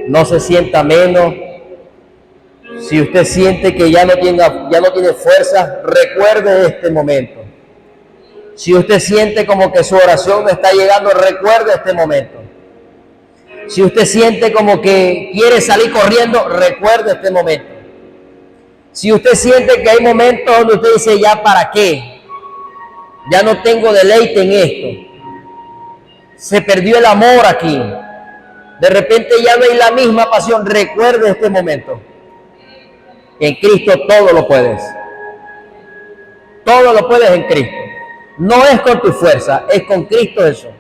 No se sienta menos. Si usted siente que ya no tiene fuerza, recuerde este momento. Si usted siente como que su oración no está llegando, recuerde este momento. Si usted siente como que quiere salir corriendo, recuerde este momento. Si usted siente que hay momentos donde usted dice, ya para qué, ya no tengo deleite en esto, se perdió el amor aquí, de repente ya no hay la misma pasión, recuerde este momento. En Cristo todo lo puedes. Todo lo puedes en Cristo. No es con tu fuerza, es con Cristo Jesús.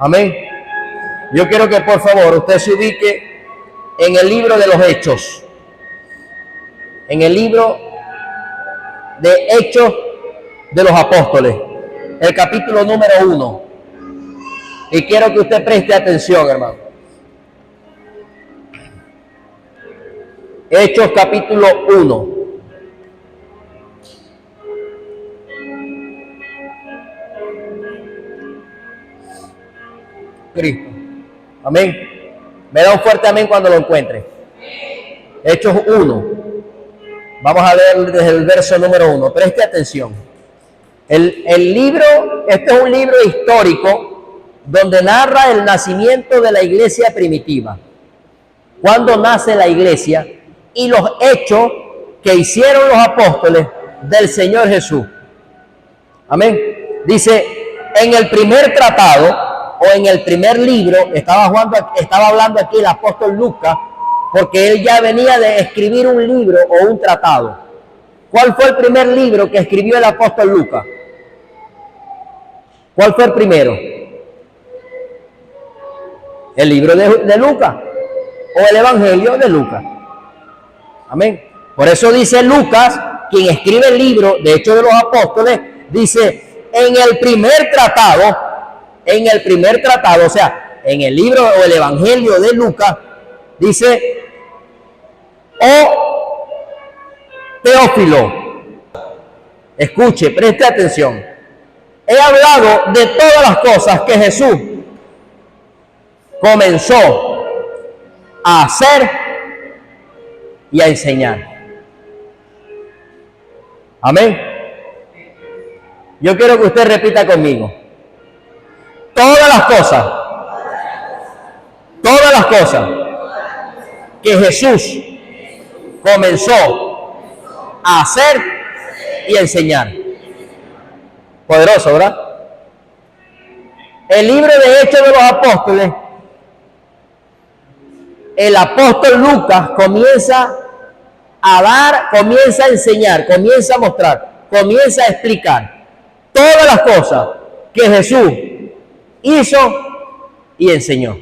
Amén. Yo quiero que por favor usted se ubique en el libro de los Hechos. En el libro de Hechos de los Apóstoles. El capítulo número 1. Y quiero que usted preste atención, hermano. Hechos capítulo 1. Cristo. Amén. Me da un fuerte amén cuando lo encuentre. Hechos 1. Vamos a leer desde el verso número 1. Preste atención. El libro, este es un libro histórico donde narra el nacimiento de la iglesia primitiva. Cuando nace la iglesia y los hechos que hicieron los apóstoles del Señor Jesús. Amén. Dice, en el primer tratado o en el primer libro, estaba hablando aquí el apóstol Lucas, porque él ya venía de escribir un libro o un tratado. ¿Cuál fue el primer libro que escribió el apóstol Lucas? ¿Cuál fue el primero? El libro de Lucas o el Evangelio de Lucas. Amén. Por eso dice Lucas, quien escribe el libro de Hechos de los Apóstoles, dice, en el primer tratado, o sea, en el libro o el Evangelio de Lucas, dice, oh Teófilo, escuche, preste atención, he hablado de todas las cosas que Jesús comenzó a hacer y a enseñar. Amén. Yo quiero que usted repita conmigo. Todas las cosas que Jesús comenzó a hacer y a enseñar. Poderoso, ¿verdad? El libro de Hechos de los Apóstoles, el apóstol Lucas comienza a enseñar, comienza a mostrar, comienza a explicar todas las cosas que Jesús hizo y enseñó.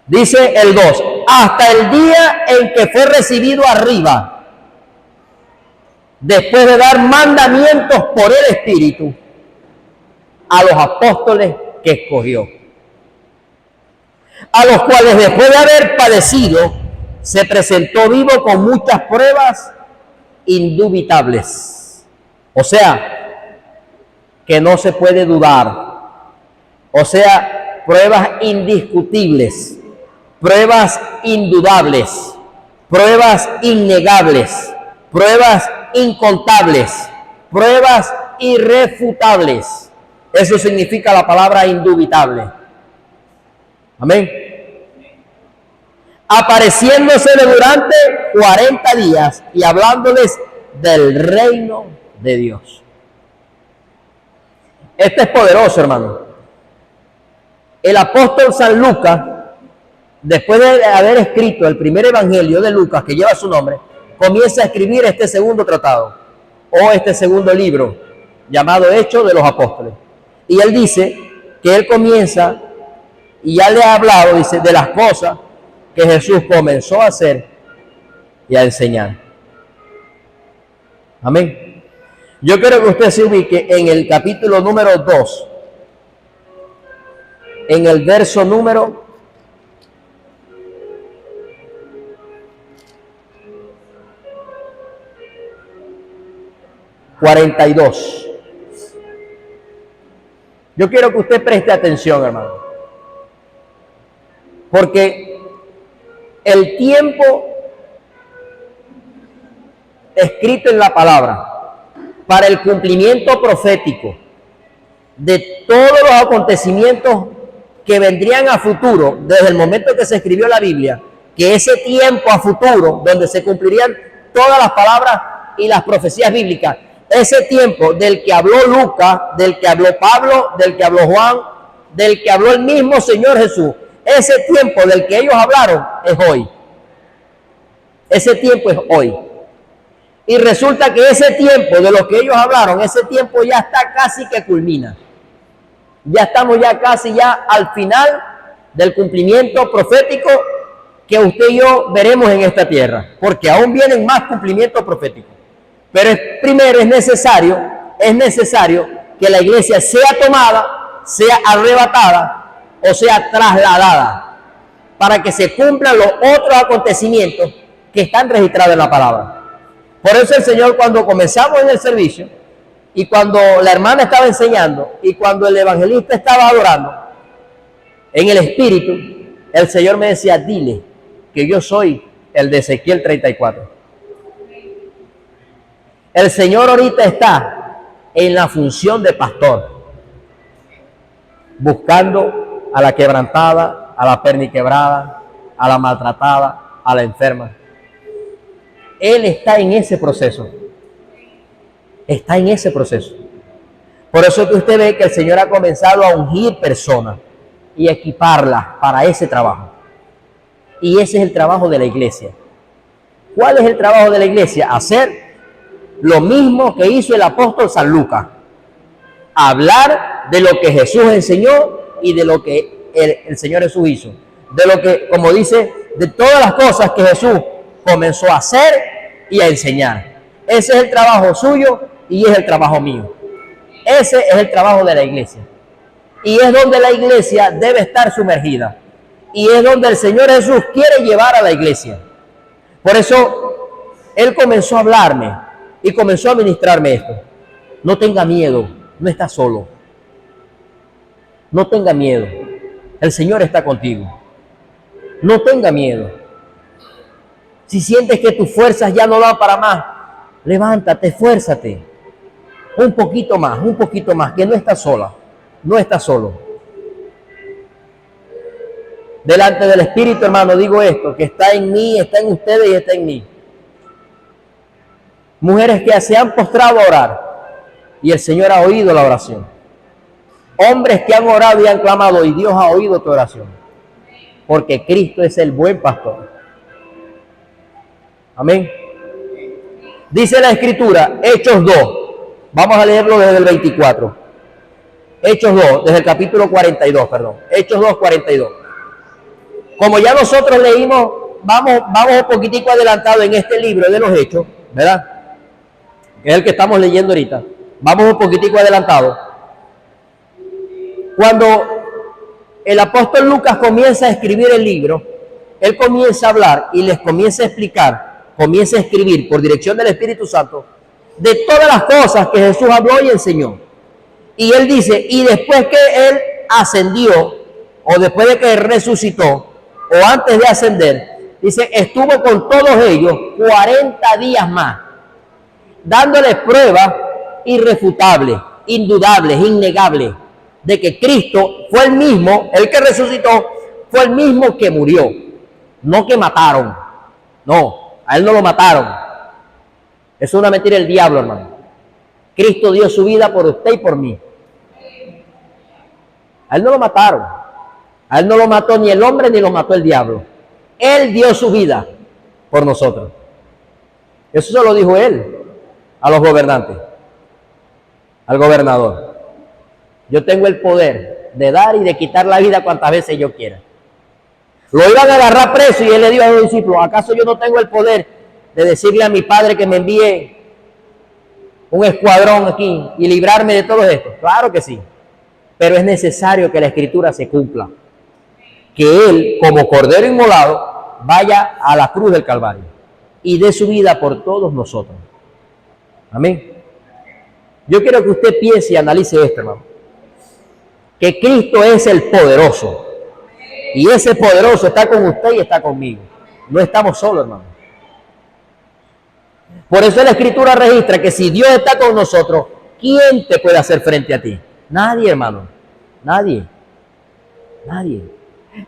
Dice el 2, hasta el día en que fue recibido arriba, después de dar mandamientos por el Espíritu a los apóstoles que escogió, a los cuales después de haber padecido, se presentó vivo con muchas pruebas indubitables. O sea, que no se puede dudar. O sea, pruebas indiscutibles, pruebas indudables, pruebas innegables, pruebas incontables, pruebas irrefutables. Eso significa la palabra indubitable. Amén. Apareciéndosele durante 40 días y hablándoles del reino de Dios. Este es poderoso, hermano. El apóstol San Lucas, después de haber escrito el primer evangelio de Lucas, que lleva su nombre, comienza a escribir este segundo tratado, o este segundo libro, llamado Hechos de los Apóstoles. Y él dice que él comienza, y ya le ha hablado, dice, de las cosas que Jesús comenzó a hacer y a enseñar. Amén. Yo quiero que usted se ubique en el capítulo número 2, en el verso número 42. Yo quiero que usted preste atención, hermano. Porque el tiempo escrito en la palabra para el cumplimiento profético de todos los acontecimientos que vendrían a futuro, desde el momento que se escribió la Biblia, que ese tiempo a futuro, donde se cumplirían todas las palabras y las profecías bíblicas, ese tiempo del que habló Lucas, del que habló Pablo, del que habló Juan, del que habló el mismo Señor Jesús, ese tiempo del que ellos hablaron es hoy. Ese tiempo es hoy. Y resulta que ese tiempo de lo que ellos hablaron, ese tiempo ya está casi que culmina. Ya estamos ya casi ya al final del cumplimiento profético que usted y yo veremos en esta tierra, porque aún vienen más cumplimientos proféticos. Pero primero es necesario que la iglesia sea tomada, sea arrebatada o sea trasladada para que se cumplan los otros acontecimientos que están registrados en la palabra. Por eso el Señor, cuando comenzamos en el servicio y cuando la hermana estaba enseñando y cuando el evangelista estaba adorando en el espíritu, el Señor me decía: dile que yo soy el de Ezequiel 34. El Señor ahorita está en la función de pastor, buscando a la quebrantada, a la perniquebrada, a la maltratada, a la enferma. Él está en ese proceso. Está en ese proceso. Por eso que usted ve que el Señor ha comenzado a ungir personas y equiparlas para ese trabajo. Y ese es el trabajo de la iglesia. ¿Cuál es el trabajo de la iglesia? Hacer lo mismo que hizo el apóstol San Lucas. Hablar de lo que Jesús enseñó y de lo que el Señor Jesús hizo. De lo que, como dice, de todas las cosas que Jesús comenzó a hacer y a enseñar. Ese es el trabajo suyo y es el trabajo mío. Ese es el trabajo de la iglesia. Y es donde la iglesia debe estar sumergida. Y es donde el Señor Jesús quiere llevar a la iglesia. Por eso, Él comenzó a hablarme y comenzó a ministrarme esto. No tenga miedo, no está solo. No tenga miedo. El Señor está contigo. No tenga miedo. Si sientes que tus fuerzas ya no dan para más, levántate, esfuérzate. Un poquito más, que no estás sola, no estás solo. Delante del Espíritu, hermano, digo esto, que está en mí, está en ustedes y está en mí. Mujeres que se han postrado a orar y el Señor ha oído la oración. Hombres que han orado y han clamado y Dios ha oído tu oración. Porque Cristo es el buen pastor. Amén. Dice la Escritura, Hechos 2. Vamos a leerlo desde el 24. Hechos 2, desde el capítulo 42, perdón. Hechos 2, 42. Como ya nosotros leímos, vamos un poquitico adelantado en este libro de los Hechos, ¿verdad? Que es el que estamos leyendo ahorita. Vamos un poquitico adelantado. Cuando el apóstol Lucas comienza a escribir el libro, él comienza a hablar y les comienza a explicar, comienza a escribir por dirección del Espíritu Santo de todas las cosas que Jesús habló y enseñó. Y él dice, y después que él ascendió, o después de que él resucitó, o antes de ascender, dice, estuvo con todos ellos 40 días más, dándoles pruebas irrefutables, indudables, innegables, de que Cristo fue el mismo, el que resucitó, fue el mismo que murió, no que mataron, no, a él no lo mataron. Es una mentira del diablo, hermano. Cristo dio su vida por usted y por mí. A él no lo mataron. A él no lo mató ni el hombre ni lo mató el diablo. Él dio su vida por nosotros. Eso se lo dijo él a los gobernantes, al gobernador. Yo tengo el poder de dar y de quitar la vida cuantas veces yo quiera. Lo iban a agarrar preso y él le dijo a los discípulos, ¿acaso yo no tengo el poder de decirle a mi padre que me envíe un escuadrón aquí y librarme de todo esto? Claro que sí, pero es necesario que la Escritura se cumpla, que él, como cordero inmolado, vaya a la cruz del Calvario y dé su vida por todos nosotros. Amén. Yo quiero que usted piense y analice esto, hermano. que Cristo es el poderoso. Y ese poderoso está con usted y está conmigo. No estamos solos, hermano. Por eso la Escritura registra que si Dios está con nosotros, ¿quién te puede hacer frente a ti? Nadie, hermano. Nadie. Nadie.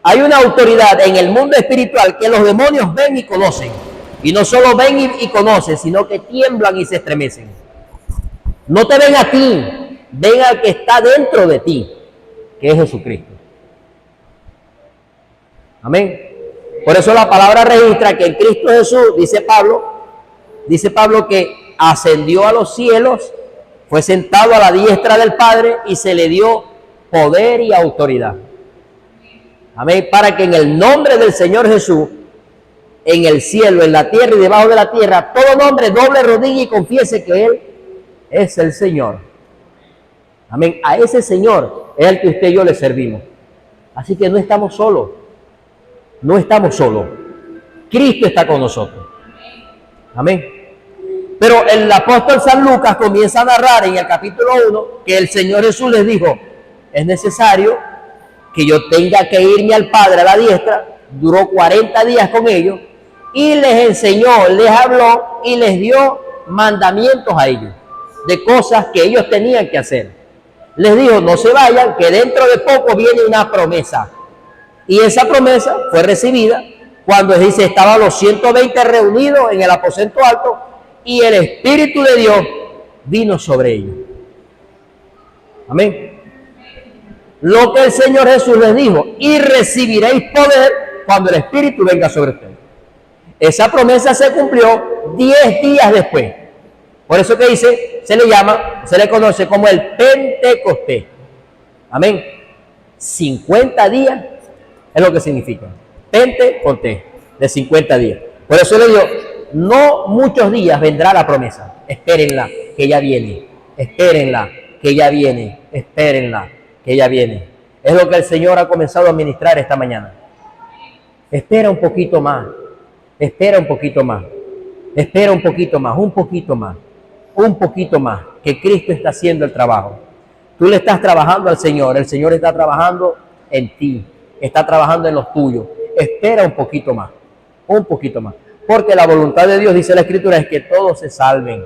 Hay una autoridad en el mundo espiritual que los demonios ven y conocen. Y no solo ven y conocen, sino que tiemblan y se estremecen. No te ven a ti, ven al que está dentro de ti, que es Jesucristo. Amén. Por eso la palabra registra que en Cristo Jesús, dice Pablo que ascendió a los cielos, fue sentado a la diestra del Padre y se le dio poder y autoridad. Amén. Para que en el nombre del Señor Jesús, en el cielo, en la tierra y debajo de la tierra, todo nombre doble rodilla y confiese que Él es el Señor. Amén. A ese Señor es el que usted y yo le servimos. Así que no estamos solos. No estamos solos. Cristo está con nosotros. Amén. Pero el apóstol San Lucas comienza a narrar en el capítulo 1 que el Señor Jesús les dijo, es necesario que yo tenga que irme al Padre a la diestra. Duró 40 días con ellos y les enseñó, les habló y les dio mandamientos a ellos de cosas que ellos tenían que hacer. Les dijo, no se vayan, que dentro de poco viene una promesa. Y esa promesa fue recibida cuando dice, estaban los 120 reunidos en el aposento alto y el Espíritu de Dios vino sobre ellos. Amén. Lo que el Señor Jesús les dijo, y recibiréis poder cuando el Espíritu venga sobre ustedes. Esa promesa se cumplió 10 días después. Por eso que dice, se le conoce como el Pentecostés. Amén. 50 días es lo que significa. Pentecostés, de 50 días. Por eso le digo, no muchos días vendrá la promesa. Espérenla, que ya viene. Espérenla, que ya viene. Espérenla, que ya viene. Es lo que el Señor ha comenzado a ministrar esta mañana. Espera un poquito más. Espera un poquito más. Espera un poquito más, un poquito más. Un poquito más, que Cristo está haciendo el trabajo. Tú le estás trabajando al Señor, el Señor está trabajando en ti, está trabajando en los tuyos. Espera un poquito más, porque la voluntad de Dios, dice la Escritura, es que todos se salven,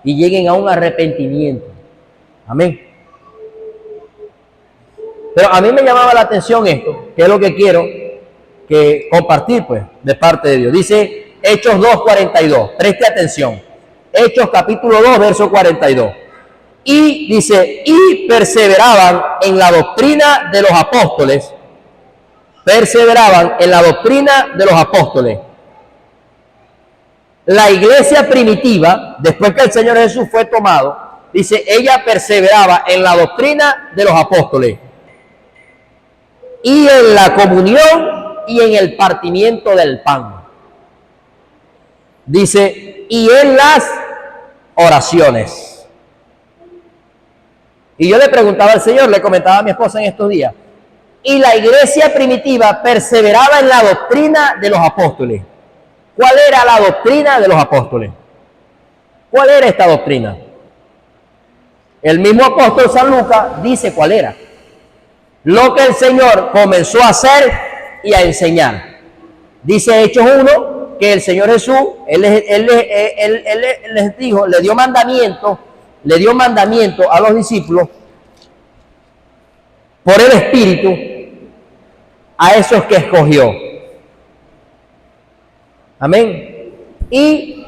y lleguen a un arrepentimiento. Amén. Pero a mí me llamaba la atención esto, que es lo que quiero que compartir, pues, de parte de Dios. Dice Hechos 2:42, preste atención. Hechos capítulo 2, verso 42. Y dice, y perseveraban en la doctrina de los apóstoles. Perseveraban en la doctrina de los apóstoles. La iglesia primitiva, después que el Señor Jesús fue tomado, dice, ella perseveraba en la doctrina de los apóstoles. Y en la comunión y en el partimiento del pan. Dice, y en las oraciones. Y yo le preguntaba al Señor, le comentaba a mi esposa en estos días, y la iglesia primitiva perseveraba en la doctrina de los apóstoles. ¿Cuál era la doctrina de los apóstoles? ¿Cuál era esta doctrina? El mismo apóstol San Lucas dice cuál era. Lo que el Señor comenzó a hacer y a enseñar. Dice Hechos 1, que el Señor Jesús, él les dijo, le dio mandamiento a los discípulos por el Espíritu a esos que escogió. Amén. Y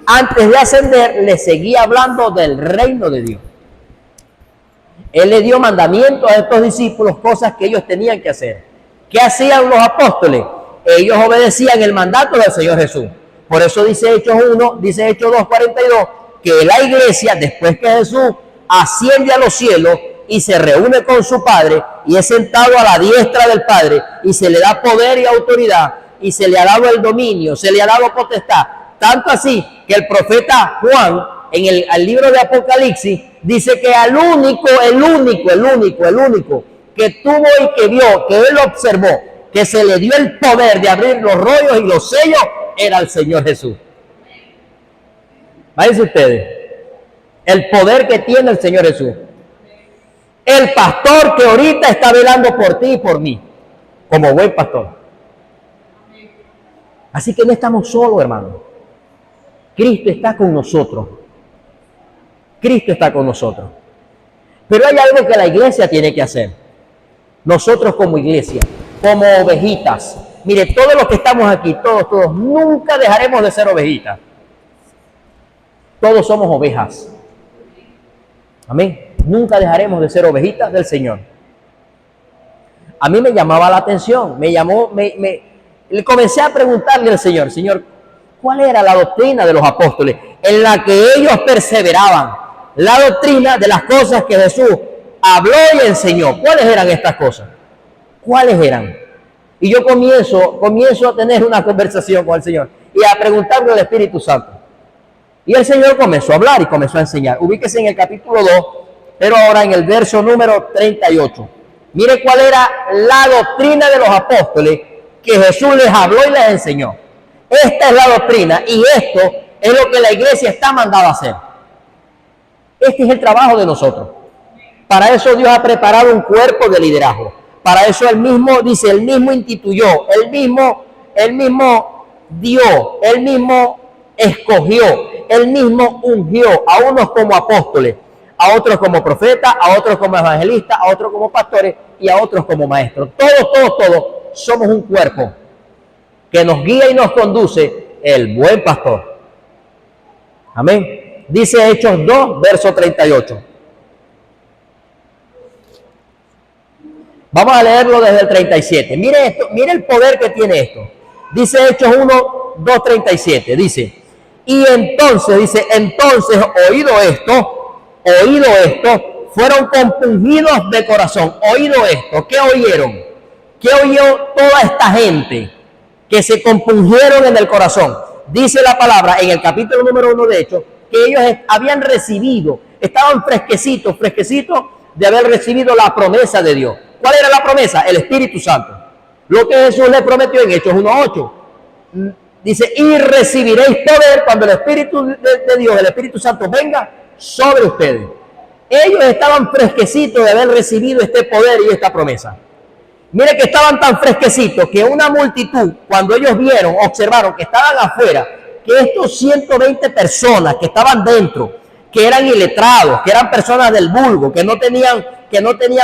antes de ascender, le seguía hablando del reino de Dios. Él le dio mandamiento a estos discípulos, cosas que ellos tenían que hacer. ¿Qué hacían los apóstoles? Ellos obedecían el mandato del Señor Jesús. Por eso dice Hechos 1, dice Hechos 2:42, que la iglesia, después que Jesús asciende a los cielos y se reúne con su Padre y es sentado a la diestra del Padre y se le da poder y autoridad y se le ha dado el dominio, se le ha dado potestad. Tanto así que el profeta Juan, en el libro de Apocalipsis, dice que el único que tuvo y que vio, que él observó, que se le dio el poder de abrir los rollos y los sellos, era el Señor Jesús. Váyanse ustedes, el poder que tiene el Señor Jesús. El pastor que ahorita está velando por ti y por mí, como buen pastor. Así que no estamos solos, hermano. Cristo está con nosotros. Cristo está con nosotros. Pero hay algo que la iglesia tiene que hacer. Nosotros como iglesia, como ovejitas. Mire, todos los que estamos aquí, todos, nunca dejaremos de ser ovejitas. Todos somos ovejas. Amén. Nunca dejaremos de ser ovejitas del Señor. A mí me llamaba la atención, le comencé a preguntarle al Señor, Señor, ¿cuál era la doctrina de los apóstoles en la que ellos perseveraban? La doctrina de las cosas que Jesús habló y enseñó. ¿Cuáles eran estas cosas? ¿Cuáles eran? Y yo comienzo a tener una conversación con el Señor y a preguntarle al Espíritu Santo. Y el Señor comenzó a hablar y comenzó a enseñar. Ubíquese en el capítulo 2, pero ahora en el verso número 38. Mire cuál era la doctrina de los apóstoles que Jesús les habló y les enseñó. Esta es la doctrina y esto es lo que la iglesia está mandada a hacer. Este es el trabajo de nosotros. Para eso Dios ha preparado un cuerpo de liderazgo. Para eso él mismo dice, él mismo instituyó, él mismo dio, él mismo escogió, él mismo ungió a unos como apóstoles, a otros como profetas, a otros como evangelistas, a otros como pastores y a otros como maestros. Todos somos un cuerpo que nos guía y nos conduce el buen pastor. Amén. Dice Hechos 2, verso 38. Vamos a leerlo desde el 37. Mire esto, mire el poder que tiene esto. Dice Hechos 1, 2, 37. Dice, y entonces, oído esto, fueron compungidos de corazón. Oído esto, ¿qué oyeron? ¿Qué oyó toda esta gente? Que se compungieron en el corazón. Dice la palabra en el capítulo número 1 de Hechos, que ellos habían recibido, estaban fresquecitos de haber recibido la promesa de Dios. ¿Cuál era la promesa? El Espíritu Santo. Lo que Jesús les prometió en Hechos 1:8. Dice, y recibiréis poder cuando el Espíritu de Dios, el Espíritu Santo, venga sobre ustedes. Ellos estaban fresquecitos de haber recibido este poder y esta promesa. Mire que estaban tan fresquecitos que una multitud, cuando ellos observaron que estaban afuera, que estos 120 personas que estaban dentro, que eran iletrados, que eran personas del vulgo, que no tenían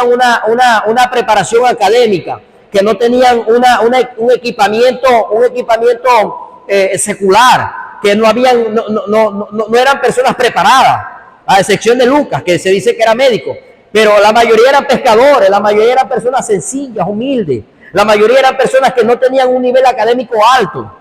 una preparación académica, que no tenían un equipamiento secular, que no eran personas preparadas, a excepción de Lucas, que se dice que era médico, pero la mayoría eran pescadores, la mayoría eran personas sencillas, humildes, la mayoría eran personas que no tenían un nivel académico alto.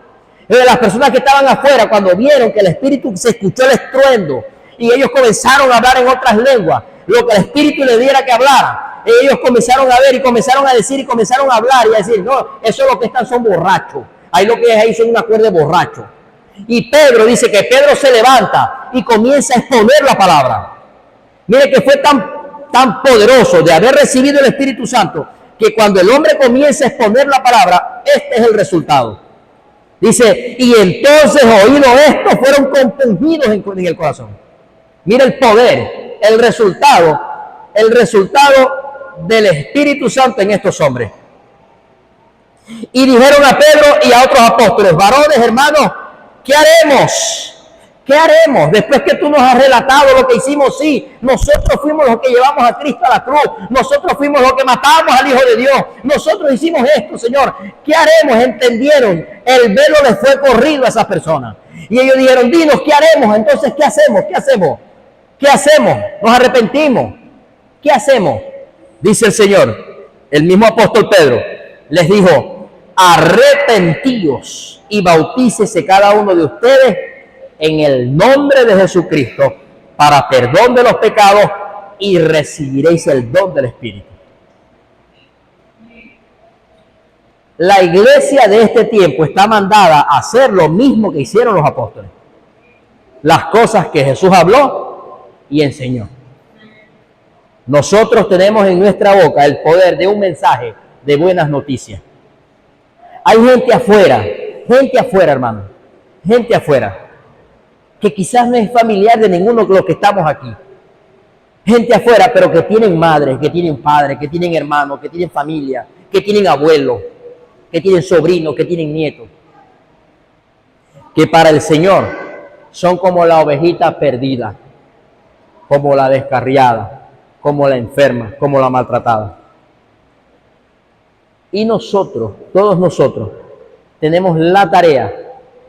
Las personas que estaban afuera, cuando vieron que el Espíritu, se escuchó el estruendo y ellos comenzaron a hablar en otras lenguas, lo que el Espíritu les diera que hablara, ellos comenzaron a ver y comenzaron a decir y comenzaron a hablar y a decir, no, eso es lo que están, son borrachos. Ahí lo que es ahí son una cuerda de borrachos. Y Pedro dice que Pedro se levanta y comienza a exponer la palabra. Mire que fue tan poderoso de haber recibido el Espíritu Santo que cuando el hombre comienza a exponer la palabra, este es el resultado. Dice, y entonces oído esto, fueron compungidos en el corazón. Mira el poder, el resultado del Espíritu Santo en estos hombres. Y dijeron a Pedro y a otros apóstoles, varones, hermanos, ¿qué haremos? ¿Qué haremos? Después que tú nos has relatado lo que hicimos, sí, nosotros fuimos los que llevamos a Cristo a la cruz, nosotros fuimos los que matamos al Hijo de Dios, nosotros hicimos esto, Señor, ¿qué haremos? Entendieron, el velo les fue corrido a esas personas. Y ellos dijeron, dinos, ¿qué haremos? Entonces, ¿qué hacemos? ¿Qué hacemos? ¿Qué hacemos? ¿Nos arrepentimos? ¿Qué hacemos? Dice el Señor, el mismo apóstol Pedro, les dijo, arrepentíos y bautícese cada uno de ustedes en el nombre de Jesucristo para perdón de los pecados y recibiréis el don del Espíritu. La iglesia de este tiempo está mandada a hacer lo mismo que hicieron los apóstoles. Las cosas que Jesús habló y enseñó. Nosotros tenemos en nuestra boca el poder de un mensaje de buenas noticias. Hay gente afuera, hermano, gente afuera, que quizás no es familiar de ninguno de los que estamos aquí, Gente afuera, pero que tienen madres, que tienen padres, que tienen hermanos, que tienen familia, que tienen abuelos, que tienen sobrinos, que tienen nietos. Que para el Señor son como la ovejita perdida, como la descarriada, como la enferma, como la maltratada. Y nosotros, todos nosotros, tenemos la tarea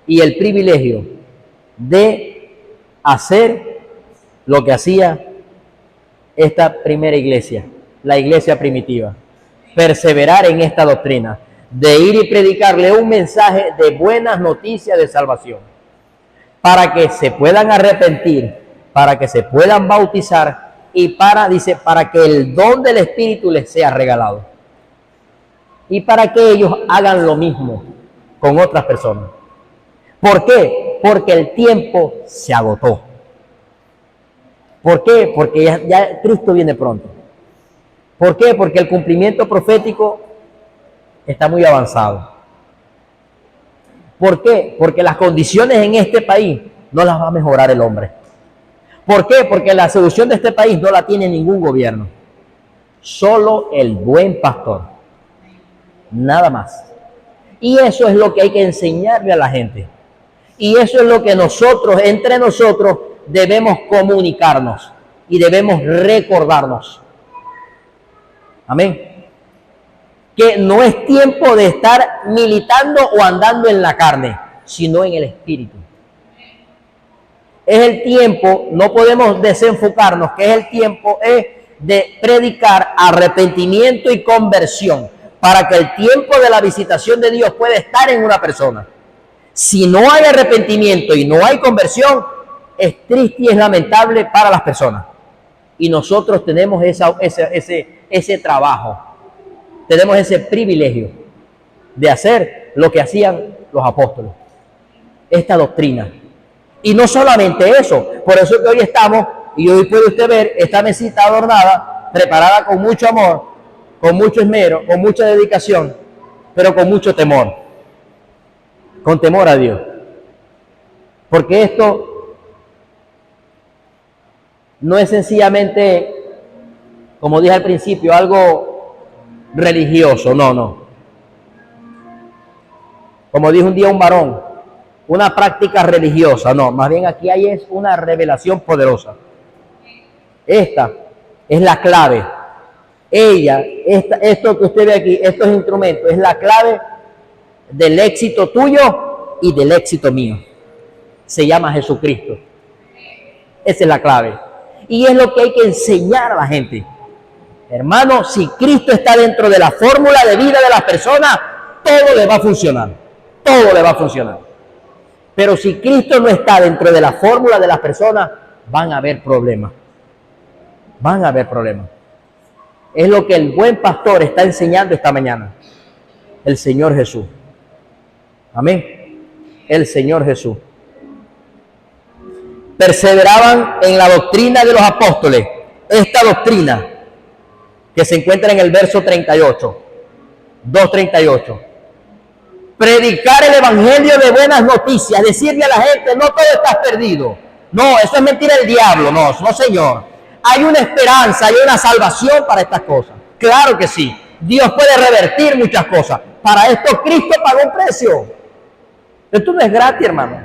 y el privilegio de hacer lo que hacía esta primera iglesia, la iglesia primitiva. Perseverar en esta doctrina, de ir y predicarle un mensaje de buenas noticias de salvación, para que se puedan arrepentir, para que se puedan bautizar y para que el don del Espíritu les sea regalado. Y para que ellos hagan lo mismo con otras personas. ¿Por qué? Porque el tiempo se agotó. ¿Por qué? Porque ya Cristo viene pronto. ¿Por qué? Porque el cumplimiento profético está muy avanzado. ¿Por qué? Porque las condiciones en este país no las va a mejorar el hombre. ¿Por qué? Porque la solución de este país no la tiene ningún gobierno. Solo el buen pastor. Nada más. Y eso es lo que hay que enseñarle a la gente. Y eso es lo que nosotros, entre nosotros, debemos comunicarnos y debemos recordarnos. Amén. Que no es tiempo de estar militando o andando en la carne, sino en el Espíritu. Es el tiempo, no podemos desenfocarnos, que es el tiempo de predicar arrepentimiento y conversión, para que el tiempo de la visitación de Dios pueda estar en una persona. Si no hay arrepentimiento y no hay conversión, es triste y es lamentable para las personas. Y nosotros tenemos ese trabajo, tenemos ese privilegio de hacer lo que hacían los apóstoles, esta doctrina. Y no solamente eso, por eso que hoy estamos, y hoy puede usted ver esta mesita adornada, preparada con mucho amor, con mucho esmero, con mucha dedicación, pero con mucho temor, con temor a Dios. Porque esto no es sencillamente, como dije al principio, algo religioso, no. Como dijo un día un varón, una práctica religiosa, no, más bien aquí hay es una revelación poderosa. Esta es la clave. Esto que usted ve aquí, estos instrumentos, es la clave del éxito tuyo y del éxito mío. Se llama Jesucristo. Esa es la clave. Y es lo que hay que enseñar a la gente. Hermano, si Cristo está dentro de la fórmula de vida de las personas, todo le va a funcionar. Todo le va a funcionar. Pero si Cristo no está dentro de la fórmula de las personas, van a haber problemas. Van a haber problemas. Es lo que el buen pastor está enseñando esta mañana. El Señor Jesús. Amén. El Señor Jesús. Perseveraban en la doctrina de los apóstoles. Esta doctrina que se encuentra en el verso 38. 2:38. Predicar el evangelio de buenas noticias. Decirle a la gente, no todo está perdido. No, eso es mentira del diablo. No, señor. Hay una esperanza, hay una salvación para estas cosas. Claro que sí. Dios puede revertir muchas cosas. Para esto Cristo pagó un precio. Esto no es gratis, hermano.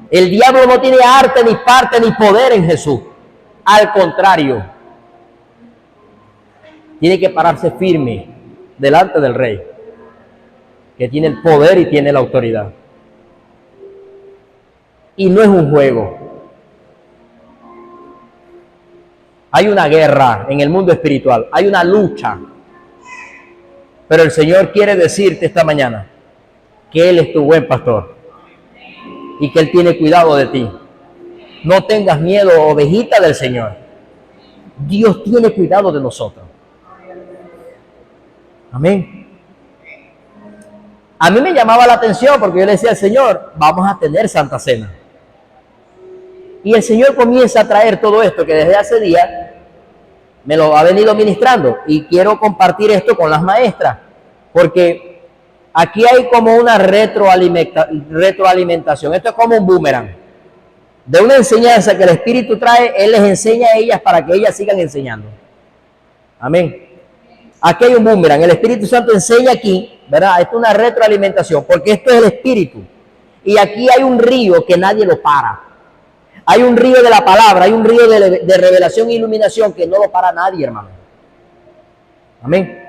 El diablo no tiene arte, ni parte, ni poder en Jesús. Al contrario. Tiene que pararse firme delante del Rey, que tiene el poder y tiene la autoridad. Y no es un juego. Hay una guerra en el mundo espiritual, hay una lucha. Pero el Señor quiere decirte esta mañana que Él es tu buen pastor y que Él tiene cuidado de ti. No tengas miedo, ovejita del Señor. Dios tiene cuidado de nosotros. Amén. A mí me llamaba la atención porque yo le decía al Señor, vamos a tener Santa Cena. Y el Señor comienza a traer todo esto que desde hace días me lo ha venido ministrando. Y quiero compartir esto con las maestras, porque aquí hay como una retroalimentación. Esto es como un boomerang. de una enseñanza que el Espíritu trae, Él les enseña a ellas para que ellas sigan enseñando. Amén. Aquí hay un boomerang. El Espíritu Santo enseña aquí, ¿verdad? Esto es una retroalimentación, porque esto es el Espíritu. Y aquí hay un río que nadie lo para. Hay un río de la palabra, hay un río de revelación e iluminación que no lo para nadie, hermano. Amén.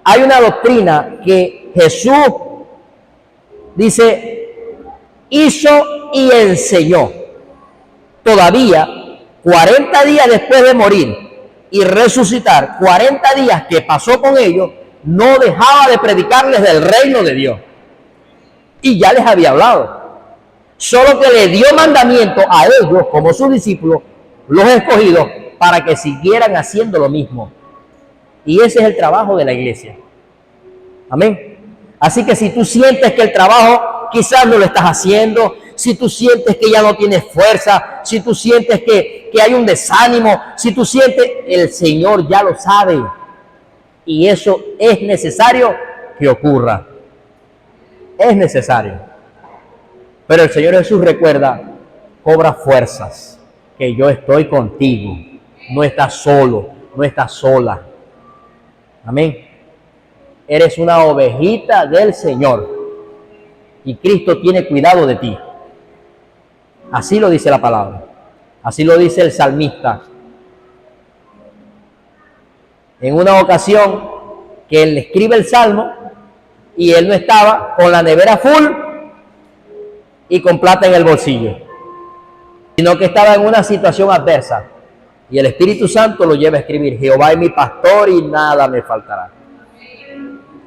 Hay una doctrina que Jesús dice, hizo y enseñó. Todavía, 40 días después de morir y resucitar, 40 días que pasó con ellos, no dejaba de predicarles del reino de Dios. Y ya les había hablado. Solo que le dio mandamiento a ellos, como sus discípulos, los escogidos, para que siguieran haciendo lo mismo. Y ese es el trabajo de la iglesia. Amén. Así que si tú sientes que el trabajo quizás no lo estás haciendo, si tú sientes que ya no tienes fuerza, si tú sientes que hay un desánimo, si tú sientes, el Señor ya lo sabe. Y eso es necesario que ocurra. Es necesario. Pero el Señor Jesús recuerda, cobra fuerzas, que yo estoy contigo. No estás solo, no estás sola. Amén. Eres una ovejita del Señor. Y Cristo tiene cuidado de ti. Así lo dice la palabra. Así lo dice el salmista. En una ocasión que él escribe el salmo y él no estaba con la nevera full y con plata en el bolsillo, sino que estaba en una situación adversa. Y el Espíritu Santo lo lleva a escribir, Jehová es mi pastor y nada me faltará.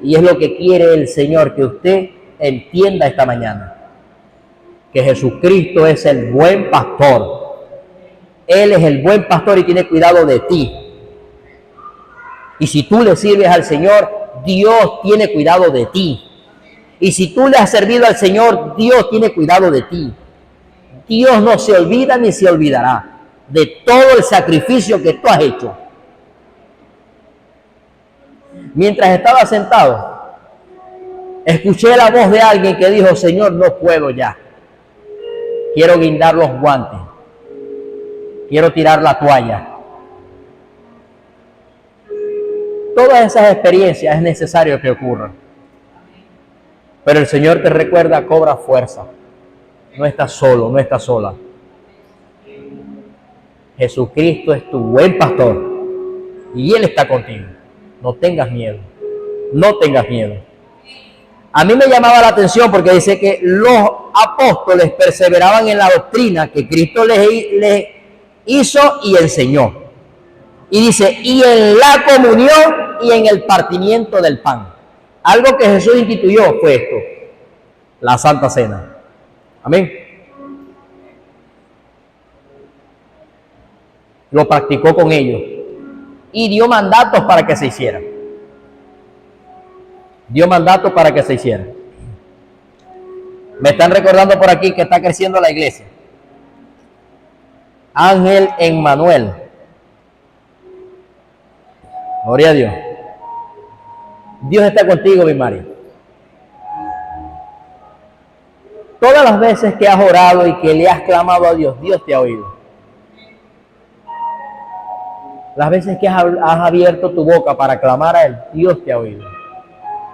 Y es lo que quiere el Señor, que usted entienda esta mañana. Que Jesucristo es el buen pastor. Él es el buen pastor y tiene cuidado de ti. Y si tú le sirves al Señor, Dios tiene cuidado de ti. Y si tú le has servido al Señor, Dios tiene cuidado de ti. Dios no se olvida ni se olvidará de todo el sacrificio que tú has hecho. Mientras estaba sentado, escuché la voz de alguien que dijo, Señor, no puedo ya. Quiero guindar los guantes. Quiero tirar la toalla. Todas esas experiencias es necesario que ocurran. Pero el Señor te recuerda, cobra fuerza. No estás solo, no estás sola. Jesucristo es tu buen pastor y Él está contigo. No tengas miedo, no tengas miedo. A mí me llamaba la atención porque dice que los apóstoles perseveraban en la doctrina que Cristo les hizo y enseñó. Y dice, y en la comunión y en el partimiento del pan. Algo que Jesús instituyó fue esto, la Santa Cena. Amén. Lo practicó con ellos y dio mandatos para que se hiciera. Dio mandatos para que se hiciera. Me están recordando por aquí que está creciendo la iglesia. Ángel Emmanuel. Gloria a Dios. Dios está contigo, mi María. Todas las veces que has orado y que le has clamado a Dios, Dios te ha oído. Las veces que has abierto tu boca para clamar a Él, Dios te ha oído.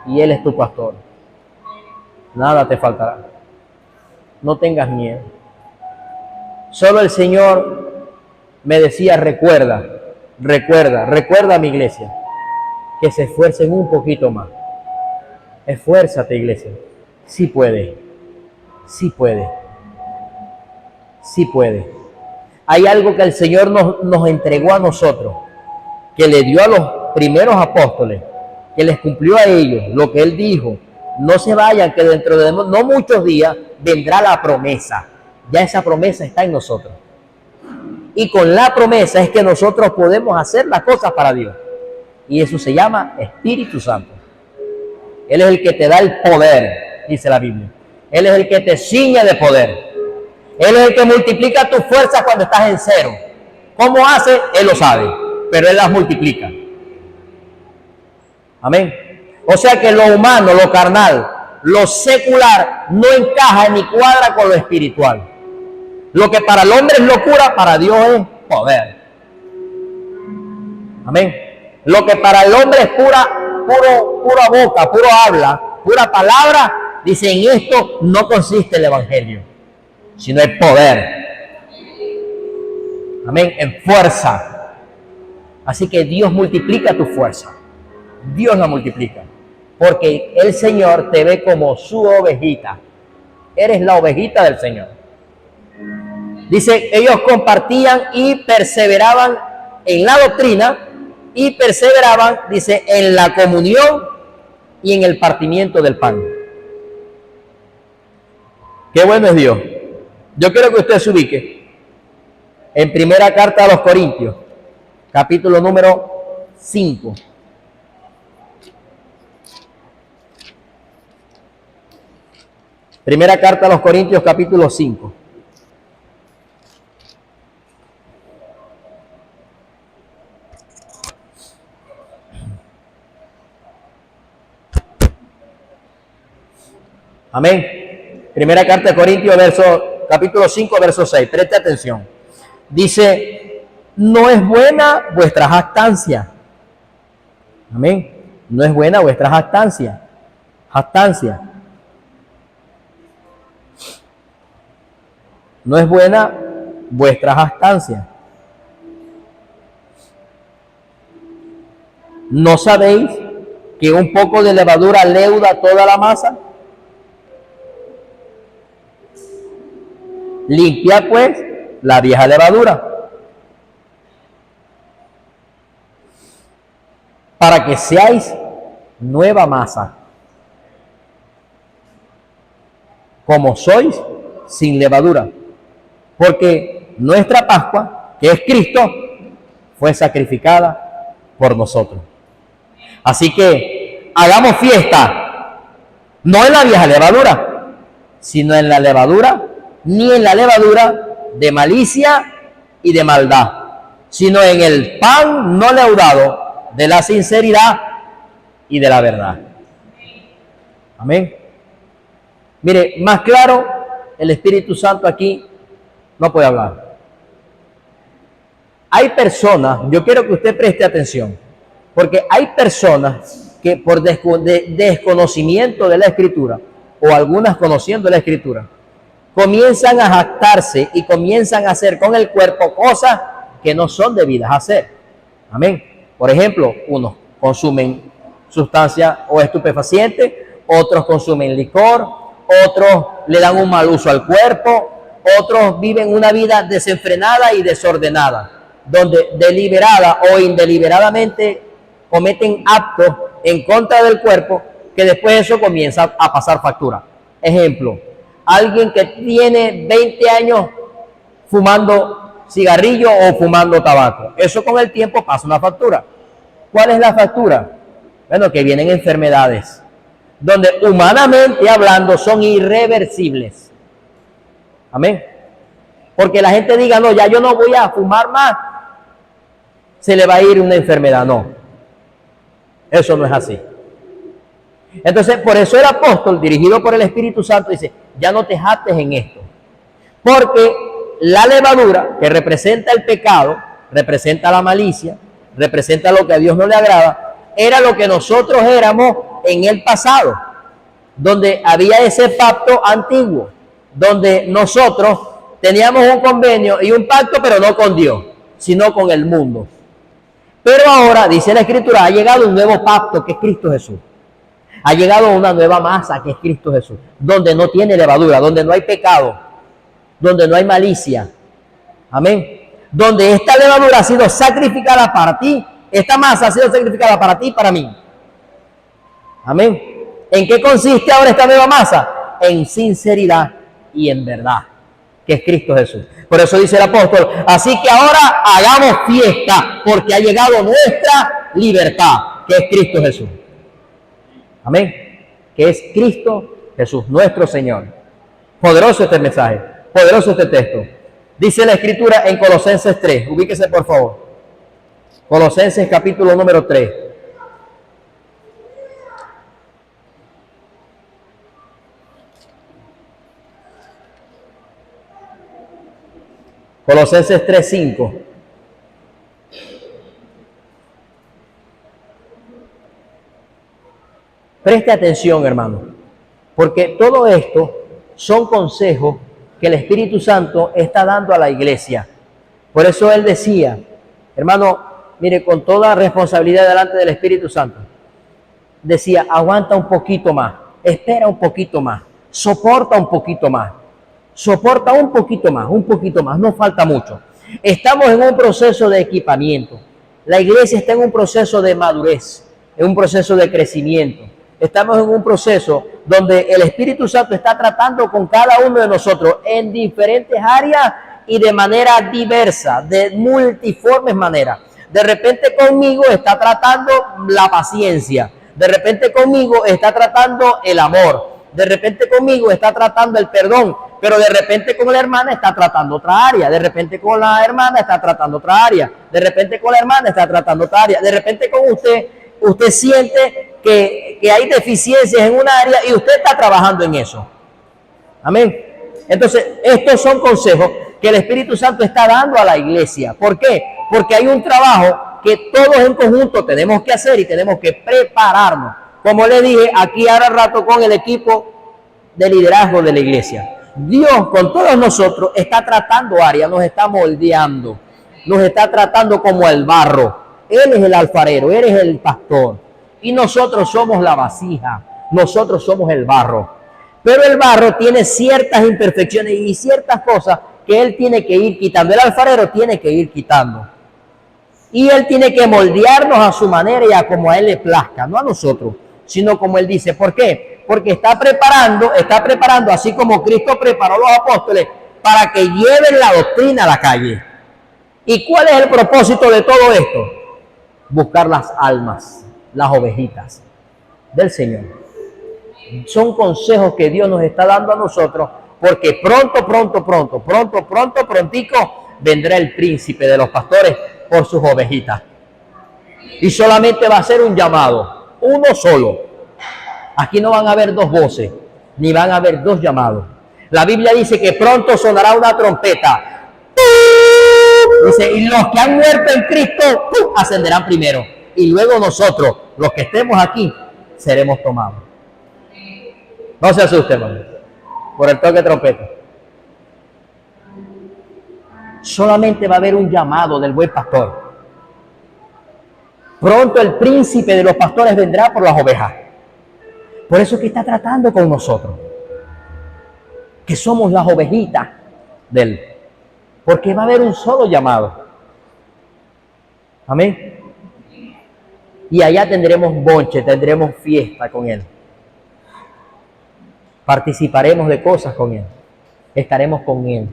Y Él es tu pastor. Nada te faltará. No tengas miedo. Solo el Señor me decía, recuerda a mi iglesia, que se esfuercen un poquito más. Esfuérzate, iglesia. Sí puede. Sí puede. Sí puede. Hay algo que el Señor nos entregó a nosotros, que le dio a los primeros apóstoles, que les cumplió a ellos lo que Él dijo. No se vayan, que dentro de no muchos días vendrá la promesa. Ya esa promesa está en nosotros. Y con la promesa es que nosotros podemos hacer las cosas para Dios. Y eso se llama Espíritu Santo. Él es el que te da el poder, dice la Biblia. Él es el que te ciñe de poder. Él es el que multiplica tus fuerzas cuando estás en cero. ¿Cómo hace? Él lo sabe, pero Él las multiplica. Amén. O sea que lo humano, lo carnal, lo secular no encaja ni cuadra con lo espiritual. Lo que para el hombre es locura, para Dios es poder. Amén. Lo que para el hombre es pura boca, puro habla, pura palabra, dice, en esto no consiste el evangelio, sino el poder. Amén. En fuerza. Así que Dios multiplica tu fuerza. Dios la multiplica. Porque el Señor te ve como su ovejita. Eres la ovejita del Señor. Dice, ellos compartían y perseveraban en la doctrina y perseveraban, dice, en la comunión y en el partimiento del pan. Qué bueno es Dios. Yo quiero que usted se ubique en primera carta a los Corintios, capítulo número 5. Primera carta a los Corintios, capítulo 5. Amén. Primera carta de Corintios, capítulo 5, verso 6. Preste atención. Dice, no es buena vuestra jactancia. Amén. No es buena vuestra jactancia. Jactancia. No es buena vuestra jactancia. ¿No sabéis que un poco de levadura leuda toda la masa? Limpia pues la vieja levadura, para que seáis nueva masa, como sois sin levadura. Porque nuestra Pascua, que es Cristo, fue sacrificada por nosotros. Así que hagamos fiesta, no en la vieja levadura, sino en la levadura, ni en la levadura de malicia y de maldad, sino en el pan no leudado de la sinceridad y de la verdad. Amén. Mire, más claro, el Espíritu Santo aquí no puede hablar. Hay personas, yo quiero que usted preste atención, porque hay personas que por desconocimiento de la Escritura, o algunas conociendo la Escritura, comienzan a jactarse y comienzan a hacer con el cuerpo cosas que no son debidas a hacer. Amén. Por ejemplo, unos consumen sustancias o estupefacientes, otros consumen licor, otros le dan un mal uso al cuerpo, otros viven una vida desenfrenada y desordenada, donde deliberada o indeliberadamente cometen actos en contra del cuerpo que después eso comienza a pasar factura. Ejemplo, alguien que tiene 20 años fumando cigarrillo o fumando tabaco. Eso con el tiempo pasa una factura. ¿Cuál es la factura? Bueno, que vienen enfermedades, donde humanamente hablando son irreversibles. Amén. Porque la gente diga, no, ya yo no voy a fumar más, se le va a ir una enfermedad. No, eso no es así. Entonces, por eso el apóstol, dirigido por el Espíritu Santo, dice, ya no te jactes en esto. Porque la levadura, que representa el pecado, representa la malicia, representa lo que a Dios no le agrada, era lo que nosotros éramos en el pasado, donde había ese pacto antiguo, donde nosotros teníamos un convenio y un pacto, pero no con Dios, sino con el mundo. Pero ahora, dice la Escritura, ha llegado un nuevo pacto, que es Cristo Jesús. Ha llegado una nueva masa, que es Cristo Jesús, donde no tiene levadura, donde no hay pecado, donde no hay malicia. Amén. Donde esta levadura ha sido sacrificada para ti, esta masa ha sido sacrificada para ti y para mí. Amén. ¿En qué consiste ahora esta nueva masa? En sinceridad y en verdad, que es Cristo Jesús. Por eso dice el apóstol, así que ahora hagamos fiesta, porque ha llegado nuestra libertad, que es Cristo Jesús. Amén. Que es Cristo Jesús, nuestro Señor. Poderoso este mensaje, poderoso este texto. Dice la Escritura en Colosenses 3, ubíquese por favor. Colosenses capítulo número 3. Colosenses 3:5. Preste atención, hermano, porque todo esto son consejos que el Espíritu Santo está dando a la iglesia. Por eso él decía, hermano, mire, con toda responsabilidad delante del Espíritu Santo, decía, aguanta un poquito más, espera un poquito más, soporta un poquito más, soporta un poquito más, no falta mucho. Estamos en un proceso de equipamiento. La iglesia está en un proceso de madurez, en un proceso de crecimiento. Estamos en un proceso donde el Espíritu Santo está tratando con cada uno de nosotros en diferentes áreas y de manera diversa, de multiformes maneras. De repente conmigo está tratando la paciencia, de repente conmigo está tratando el amor, de repente conmigo está tratando el perdón, pero de repente con la hermana está tratando otra área, de repente con la hermana está tratando otra área, de repente con la hermana está tratando otra área, de repente con usted siente que hay deficiencias en una área y usted está trabajando en eso. Amén. Entonces, estos son consejos que el Espíritu Santo está dando a la iglesia. ¿Por qué? Porque hay un trabajo que todos en conjunto tenemos que hacer y tenemos que prepararnos. Como le dije aquí ahora rato con el equipo de liderazgo de la iglesia. Dios con todos nosotros está tratando áreas, nos está moldeando, nos está tratando como el barro. Él es el alfarero, Él es el pastor. Y nosotros somos la vasija, nosotros somos el barro. Pero el barro tiene ciertas imperfecciones y ciertas cosas que él tiene que ir quitando. El alfarero tiene que ir quitando. Y él tiene que moldearnos a su manera y a como a él le plazca, no a nosotros, sino como él dice. ¿Por qué? Porque está preparando, así como Cristo preparó a los apóstoles para que lleven la doctrina a la calle. ¿Y cuál es el propósito de todo esto? Buscar las almas, las ovejitas del Señor. Son consejos que Dios nos está dando a nosotros, porque prontico vendrá el príncipe de los pastores por sus ovejitas. Y solamente va a ser un llamado, uno solo. Aquí no van a haber dos voces, ni van a haber dos llamados. La Biblia dice que pronto sonará una trompeta. Dice, y los que han muerto en Cristo ascenderán primero. Y luego nosotros, los que estemos aquí, seremos tomados. No se asuste, hermano, por el toque de trompeta. Solamente va a haber un llamado del buen pastor. Pronto el príncipe de los pastores vendrá por las ovejas. Por eso es que está tratando con nosotros, que somos las ovejitas de él. Porque va a haber un solo llamado. Amén. Y allá tendremos bonche, tendremos fiesta con él. Participaremos de cosas con él. Estaremos con él.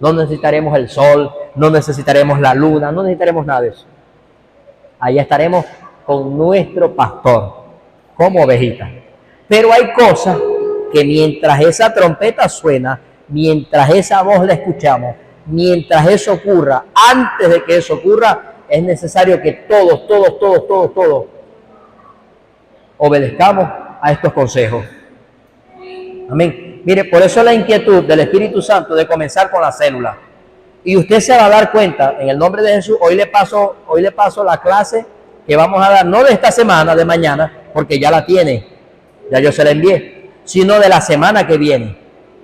No necesitaremos el sol, no necesitaremos la luna, no necesitaremos nada de eso. Allá estaremos con nuestro pastor, como ovejitas. Pero hay cosas que mientras esa trompeta suena, mientras esa voz la escuchamos, mientras eso ocurra, antes de que eso ocurra, es necesario que todos obedezcamos a estos consejos. Amén. Mire, por eso la inquietud del Espíritu Santo de comenzar con la célula. Y usted se va a dar cuenta, en el nombre de Jesús, hoy le paso la clase que vamos a dar, no de esta semana, de mañana, porque ya la tiene, ya yo se la envié, sino de la semana que viene.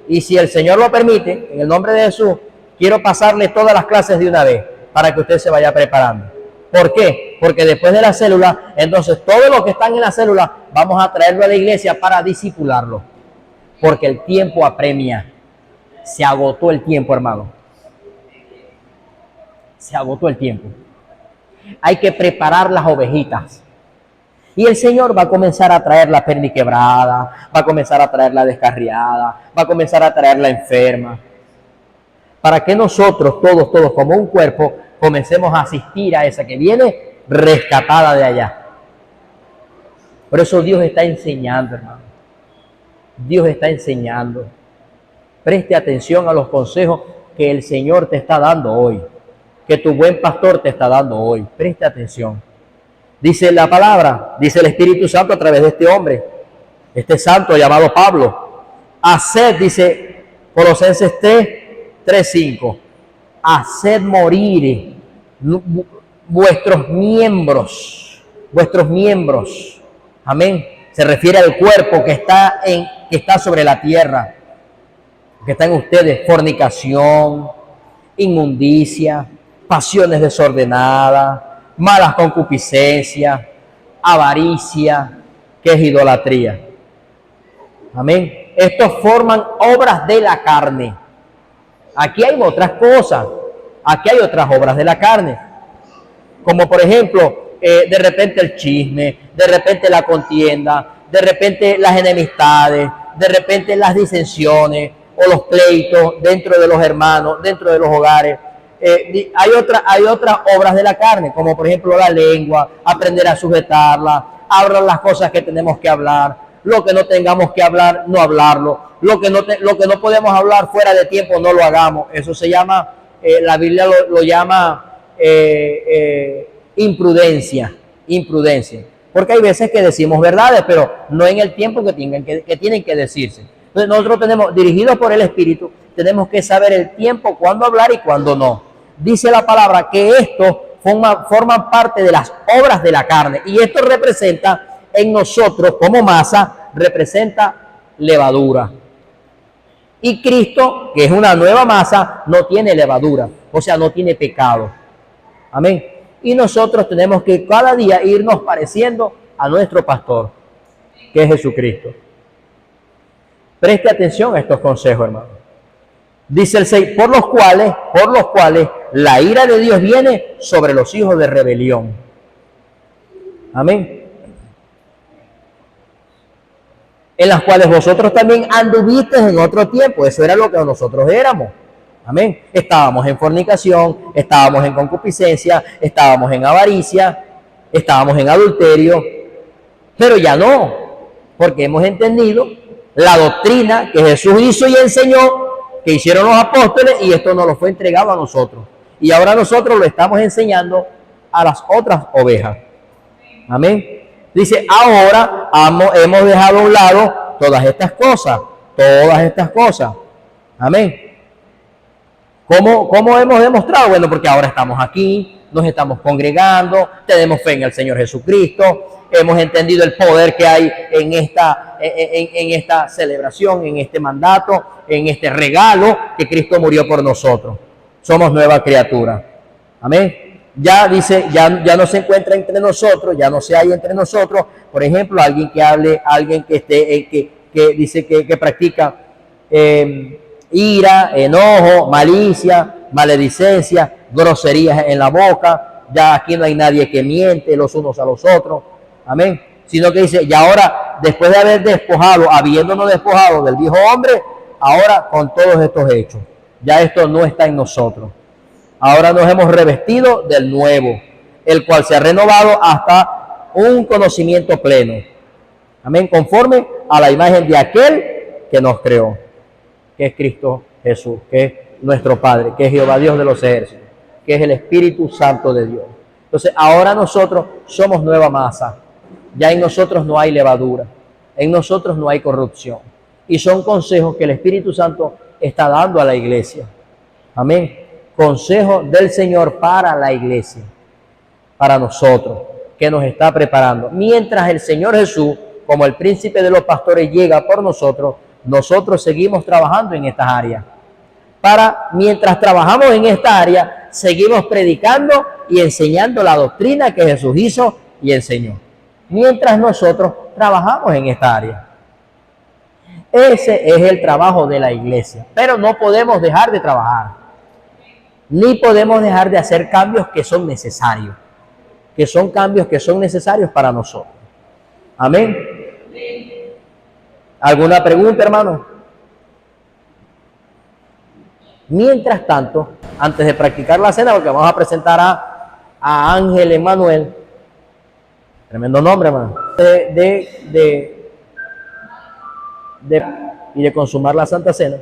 Y si el Señor lo permite, en el nombre de Jesús, quiero pasarle todas las clases de una vez, para que usted se vaya preparando. ¿Por qué? Porque después de la célula, entonces todos los que están en la célula, vamos a traerlo a la iglesia para discipularlo. Porque el tiempo apremia. Se agotó el tiempo, hermano. Se agotó el tiempo. Hay que preparar las ovejitas. Y el Señor va a comenzar a traer la perniquebrada, va a comenzar a traer la descarriada, va a comenzar a traer la enferma. Para que nosotros, todos como un cuerpo, comencemos a asistir a esa que viene rescatada de allá. Por eso Dios está enseñando, hermano. Dios está enseñando. Preste atención a los consejos que el Señor te está dando hoy, que tu buen pastor te está dando hoy. Preste atención. Dice la palabra, dice el Espíritu Santo a través de este hombre, este santo llamado Pablo. Haced, dice Colosenses 3:5. haced morir vuestros miembros, amén. Se refiere al cuerpo que está sobre la tierra, que está en ustedes: fornicación, inmundicia, pasiones desordenadas, malas concupiscencias, avaricia, que es idolatría. Amén. Estos forman obras de la carne. Aquí hay otras cosas, aquí hay otras obras de la carne, como por ejemplo, de repente el chisme, de repente la contienda, de repente las enemistades, de repente las disensiones o los pleitos dentro de los hermanos, dentro de los hogares. Hay otras obras de la carne, como por ejemplo la lengua, aprender a sujetarla, hablar las cosas que tenemos que hablar, lo que no tengamos que hablar, no hablarlo, lo que no podemos hablar fuera de tiempo, no lo hagamos. Eso se llama, la Biblia lo llama imprudencia, porque hay veces que decimos verdades, pero no en el tiempo que tienen que decirse. Entonces nosotros tenemos, dirigidos por el Espíritu, tenemos que saber el tiempo, cuándo hablar y cuándo no. Dice la palabra que esto forman parte de las obras de la carne, y esto representa en nosotros como masa, representa levadura. Y Cristo, que es una nueva masa, no tiene levadura, o sea, no tiene pecado. Amén. Y nosotros tenemos que cada día irnos pareciendo a nuestro pastor, que es Jesucristo. Preste atención a estos consejos, hermano. Dice el 6, por los cuales la ira de Dios viene sobre los hijos de rebelión. Amén. En las cuales vosotros también anduvisteis en otro tiempo. Eso era lo que nosotros éramos. Amén. Estábamos en fornicación, estábamos en concupiscencia, estábamos en avaricia, estábamos en adulterio, pero ya no, porque hemos entendido la doctrina que Jesús hizo y enseñó, que hicieron los apóstoles, y esto nos lo fue entregado a nosotros. Y ahora nosotros lo estamos enseñando a las otras ovejas. Amén. Dice, ahora hemos dejado a un lado todas estas cosas. Amén. ¿Cómo hemos demostrado? Bueno, porque ahora estamos aquí, nos estamos congregando, tenemos fe en el Señor Jesucristo, hemos entendido el poder que hay en esta celebración, en este mandato, en este regalo que Cristo murió por nosotros. Somos nueva criatura. Amén. Ya dice, ya no se encuentra entre nosotros, ya no se hay entre nosotros, por ejemplo, alguien que esté, que dice que practica ira, enojo, malicia, maledicencia, groserías en la boca. Ya aquí no hay nadie que miente los unos a los otros. Amén. Sino que dice, y ahora, después de habiéndonos despojado del viejo hombre, ahora con todos estos hechos, ya esto no está en nosotros. Ahora nos hemos revestido del nuevo, el cual se ha renovado hasta un conocimiento pleno. Amén. Conforme a la imagen de aquel que nos creó, que es Cristo Jesús, que es nuestro Padre, que es Jehová Dios de los ejércitos, que es el Espíritu Santo de Dios. Entonces, ahora nosotros somos nueva masa. Ya en nosotros no hay levadura, en nosotros no hay corrupción. Y son consejos que el Espíritu Santo está dando a la iglesia. Amén. Consejo del Señor para la iglesia, para nosotros, que nos está preparando. Mientras el Señor Jesús, como el príncipe de los pastores, llega por nosotros, nosotros seguimos trabajando en estas áreas. Mientras trabajamos en esta área, seguimos predicando y enseñando la doctrina que Jesús hizo y enseñó. Mientras nosotros trabajamos en esta área. Ese es el trabajo de la iglesia. Pero no podemos dejar de trabajar. Ni podemos dejar de hacer cambios que son necesarios. Que son cambios que son necesarios para nosotros. Amén. ¿Alguna pregunta, hermano? Mientras tanto, antes de practicar la cena, porque vamos a presentar a Ángel Emanuel, tremendo nombre, hermano, y de consumar la Santa Cena.